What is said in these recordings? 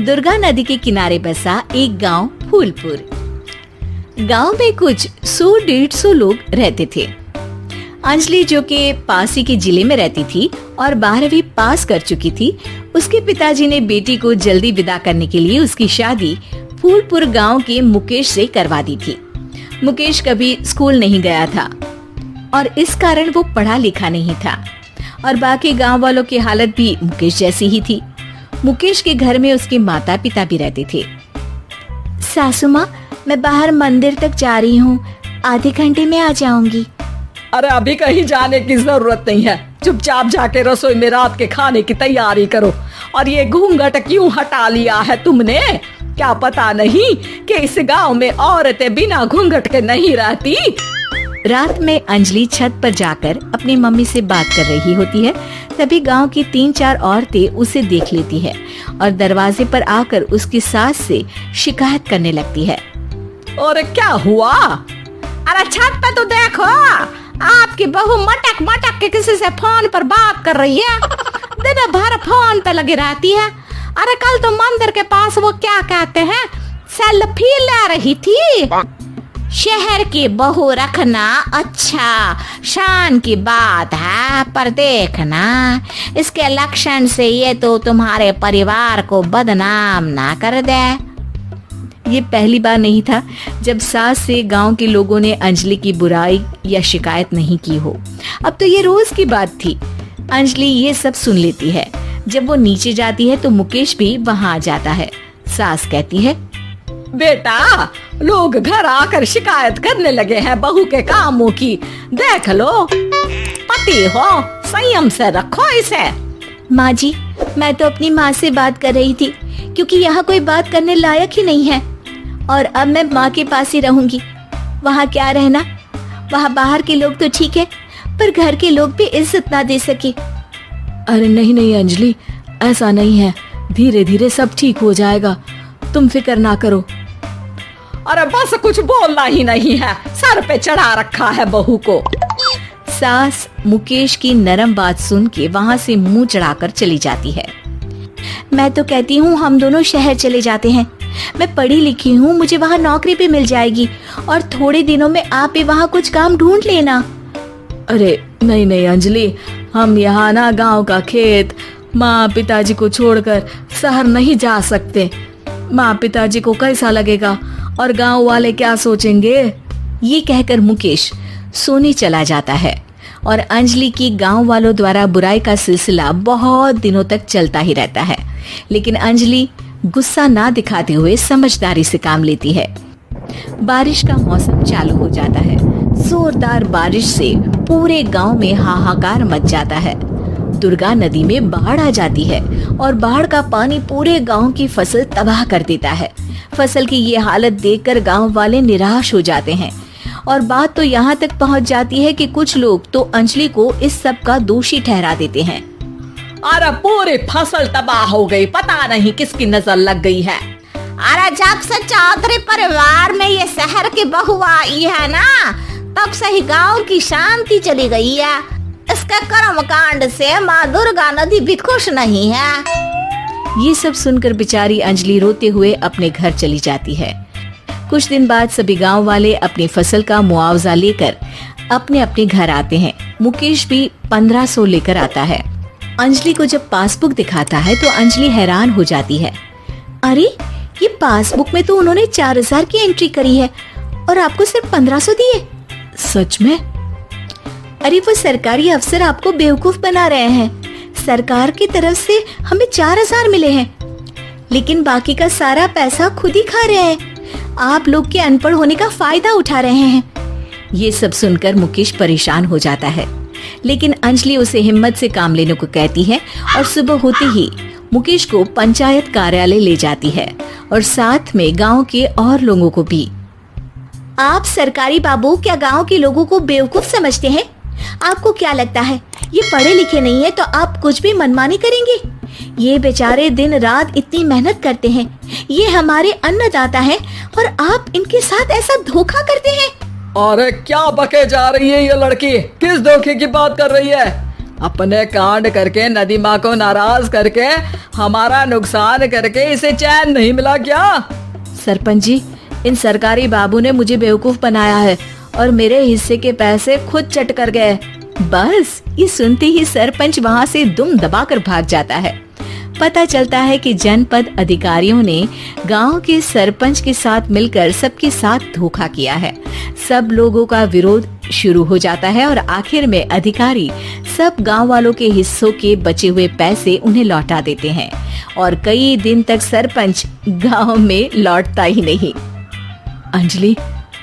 दुर्गा नदी के किनारे बसा एक गांव फूलपुर। गांव में कुछ 100-150 लोग रहते थे। अंजलि, जो कि पास ही के जिले में रहती थी और 12वीं पास कर चुकी थी, उसके पिताजी ने बेटी को जल्दी विदा करने के लिए उसकी शादी फूलपुर गांव के मुकेश से करवा दी थी। मुकेश कभी स्कूल नहीं गया था और इस कारण वो पढ़ा लिखा नहीं था और बाकी गांव वालों की हालत भी मुकेश जैसी ही थी। मुकेश के घर में उसके माता पिता भी रहते थे। सासू माँ, मैं बाहर मंदिर तक जा रही हूँ, आधे घंटे में आ जाऊंगी। अरे अभी कहीं जाने की जरूरत नहीं है, चुपचाप जाके रसोई में रात के खाने की तैयारी करो। और ये घूंघट क्यों हटा लिया है तुमने? क्या पता नहीं कि इस गांव में औरतें बिना घूंघट के नहीं रहती? रात में अंजलि छत पर जाकर अपनी मम्मी से बात कर रही होती है। तभी गांव की 3-4 औरतें उसे देख लेती है और दरवाजे पर आकर उसकी सास से शिकायत करने लगती है। और क्या हुआ? अरे छत पे तो देखो, आपकी बहू मटक मटक के किसी से फोन पर बात कर रही है। दिन भर फोन पे लगी रहती है। अरे कल तो मंदिर के पास वो क्या कहते हैं, सेल्फी ले रही थी। शहर की बहू रखना अच्छा शान की बात है, पर देखना इसके लक्षण से ये तो तुम्हारे परिवार को बदनाम ना कर दे। ये पहली बार नहीं था जब सास से गांव के लोगों ने अंजलि की बुराई या शिकायत नहीं की हो। अब तो ये रोज की बात थी। अंजलि ये सब सुन लेती है। जब वो नीचे जाती है तो मुकेश भी वहां आ जाता है। सास कहती है, बेटा, लोग घर आकर शिकायत करने लगे हैं बहू के कामों की। देख लो, पति हो, संयम से रखो इसे। माँ जी, मैं तो अपनी माँ से बात कर रही थी क्योंकि यहाँ कोई बात करने लायक ही नहीं है और अब मैं माँ के पास ही रहूंगी। वहाँ क्या रहना, वहाँ बाहर के लोग तो ठीक है पर घर के लोग भी इज्जत ना दे सके। अरे नहीं नहीं अंजलि, ऐसा नहीं है, धीरे धीरे सब ठीक हो जाएगा, तुम फिक्र ना करो। अरे बस कुछ बोलना ही नहीं है, सर पे चढ़ा रखा है बहू को। सास मुकेश की नरम बात सुन के वहाँ से मुंह चढ़ाकर चली जाती है। मैं तो कहती हूँ हम दोनों शहर चले जाते हैं। मैं पढ़ी लिखी हूँ, मुझे वहाँ नौकरी भी मिल जाएगी और थोड़े दिनों में आप भी वहाँ कुछ काम ढूंढ लेना। अरे नहीं नहीं अंजलि, हम यहाँ ना गांव का खेत, माँ पिताजी को छोड़कर शहर नहीं जा सकते। माँ पिताजी को कैसा लगेगा और गांव वाले क्या सोचेंगे? ये कहकर मुकेश सोने चला जाता है और अंजलि की गांव वालों द्वारा बुराई का सिलसिला बहुत दिनों तक चलता ही रहता है। लेकिन अंजलि गुस्सा ना दिखाते हुए समझदारी से काम लेती है। बारिश का मौसम चालू हो जाता है। जोरदार बारिश से पूरे गांव में हाहाकार मच जाता है। दुर्गा नदी में बाढ़ आ जाती है और बाढ़ का पानी पूरे गांव की फसल तबाह कर देता है। फसल की ये हालत देखकर गांव वाले निराश हो जाते हैं और बात तो यहाँ तक पहुँच जाती है कि कुछ लोग तो अंजलि को इस सब का दोषी ठहरा देते हैं। अरे पूरी फसल तबाह हो गई, पता नहीं किसकी नजर लग गई है। अरे जब से चौधरी परिवार में ये शहर की बहू आई है ना, तब से ही गांव की शांति चली गई है। इसके कर्म कांड से माँ दुर्गा नदी भी खुश नहीं है। ये सब सुनकर बेचारी अंजलि रोते हुए अपने घर चली जाती है। कुछ दिन बाद सभी गांव वाले अपनी फसल का मुआवजा लेकर अपने अपने घर आते हैं। मुकेश भी 1500 लेकर आता है। अंजलि को जब पासबुक दिखाता है तो अंजलि हैरान हो जाती है। अरे ये पासबुक में तो उन्होंने 4000 की एंट्री करी है और आपको सिर्फ 1500 दिए। सच में? अरे वो सरकारी अफसर आपको बेवकूफ बना रहे हैं। सरकार की तरफ से हमें 4000 मिले हैं लेकिन बाकी का सारा पैसा खुद ही खा रहे हैं। आप लोग के अनपढ़ होने का फायदा उठा रहे हैं। ये सब सुनकर मुकेश परेशान हो जाता है लेकिन अंजलि उसे हिम्मत से काम लेने को कहती है और सुबह होते ही मुकेश को पंचायत कार्यालय ले जाती है और साथ में गांव के और लोगों को भी। आप सरकारी बाबू क्या गांव के लोगों को बेवकूफ समझते हैं? आपको क्या लगता है ये पढ़े लिखे नहीं है तो आप कुछ भी मनमानी करेंगे? ये बेचारे दिन रात इतनी मेहनत करते हैं, ये हमारे अन्नदाता हैं और आप इनके साथ ऐसा धोखा करते हैं। अरे क्या बके जा रही है ये लड़की, किस धोखे की बात कर रही है? अपने कांड करके नदी माँ को नाराज करके हमारा नुकसान करके इसे चैन नहीं मिला क्या? सरपंच जी, इन सरकारी बाबू ने मुझे बेवकूफ बनाया है और मेरे हिस्से के पैसे खुद चट कर गए। बस ये सुनते ही सरपंच वहाँ से दुम दबाकर भाग जाता है। पता चलता है कि जनपद अधिकारियों ने गांव के सरपंच के साथ मिलकर सबके साथ धोखा किया है। सब लोगों का विरोध शुरू हो जाता है और आखिर में अधिकारी सब गांव वालों के हिस्सों के बचे हुए पैसे उन्हें लौटा देते हैं और कई दिन तक सरपंच गांव में लौटता ही नहीं। अंजलि,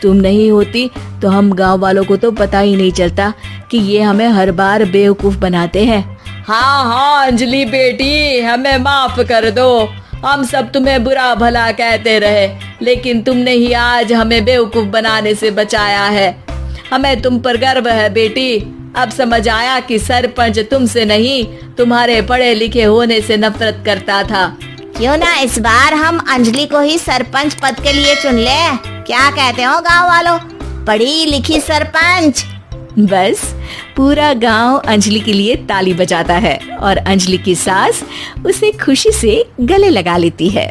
तुम नहीं होती तो हम गांव वालों को तो पता ही नहीं चलता कि ये हमें हर बार बेवकूफ बनाते हैं। हाँ हाँ अंजलि बेटी, हमें माफ कर दो। हम सब तुम्हें बुरा भला कहते रहे, लेकिन तुमने ही आज हमें बेवकूफ बनाने से बचाया है। हमें तुम पर गर्व है बेटी। अब समझ आया कि सरपंच तुमसे नहीं, तुम्हारे पढ़े लिखे होने से नफरत करता था। क्यों ना इस बार हम अंजलि को ही सरपंच पद के लिए चुन ले? क्या कहते हो गांव वालों? पढ़ी लिखी सरपंच। बस पूरा गांव अंजलि के लिए ताली बजाता है और अंजलि की सास उसे खुशी से गले लगा लेती है।